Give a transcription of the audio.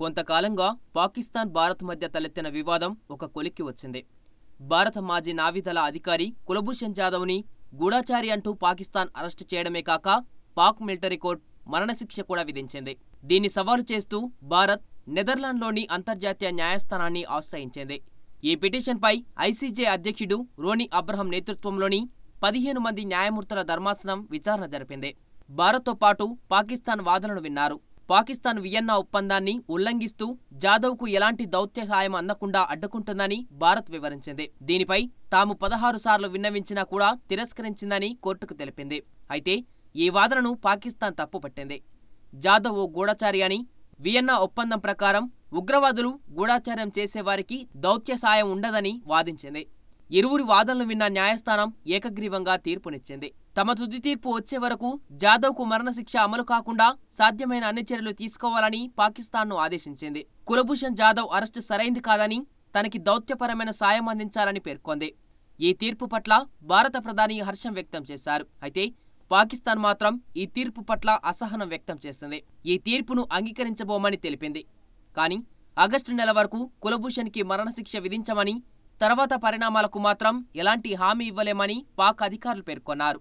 కొంతకాలంగా పాకిస్తాన్ భారత్ మధ్య తలెత్తిన వివాదం ఒక కొలిక్కి వచ్చింది. భారత మాజీ నావిదళ అధికారి కులభూషణ్ జాదవ్ని గూఢచారి అంటూ పాకిస్తాన్ అరెస్టు చేయడమే కాక పాక్ మిలిటరీ కోర్టు మరణశిక్ష కూడా విధించింది. దీన్ని సవాలు చేస్తూ భారత్ నెదర్లాండ్లోని అంతర్జాతీయ న్యాయస్థానాన్ని ఆశ్రయించింది. ఈ పిటిషన్పై ఐసీజే అధ్యక్షుడు రోనీ అబ్రహం నేతృత్వంలోని 15 మంది న్యాయమూర్తుల ధర్మాసనం విచారణ జరిపింది. భారత్తో పాటు పాకిస్తాన్ వాదనలు విన్నారు. పాకిస్తాన్ వియన్నా ఒప్పందాన్ని ఉల్లంఘిస్తూ జాదవ్కు ఎలాంటి దౌత్య సాయం అందకుండా అడ్డుకుంటుందని భారత్ వివరించింది. దీనిపై తాము 16 సార్లు విన్నవించినా కూడా తిరస్కరించిందని కోర్టుకు తెలిపింది. అయితే ఈ వాదనను పాకిస్తాన్ తప్పుపట్టింది. జాదవ్ ఓ గూఢచారి అని, వియన్నా ఒప్పందం ప్రకారం ఉగ్రవాదులు గూఢచార్యం చేసేవారికి దౌత్య సాయం ఉండదని వాదించింది. ఇరువురి వాదనలు విన్న న్యాయస్థానం ఏకగ్రీవంగా తీర్పునిచ్చింది. తమ తుది తీర్పు వచ్చే వరకు జాదవ్కు మరణశిక్ష అమలు కాకుండా సాధ్యమైన అన్ని చర్యలు తీసుకోవాలని పాకిస్తాన్ను ఆదేశించింది. కులభూషణ్ జాదవ్ అరెస్టు సరైంది కాదని, తనకి దౌత్యపరమైన సాయం అందించాలని పేర్కొంది. ఈ తీర్పు పట్ల భారత ప్రధాని హర్షం వ్యక్తం చేశారు. అయితే పాకిస్తాన్ మాత్రం ఈ తీర్పు పట్ల అసహనం వ్యక్తం చేసింది. ఈ తీర్పును అంగీకరించబోమని తెలిపింది. కానీ ఆగస్టు నెల వరకు కులభూషణ్కి మరణశిక్ష విధించమని, తర్వాత పరిణామాలకు మాత్రం ఎలాంటి హామీ ఇవ్వలేమని పాక్ అధికారులు పేర్కొన్నారు.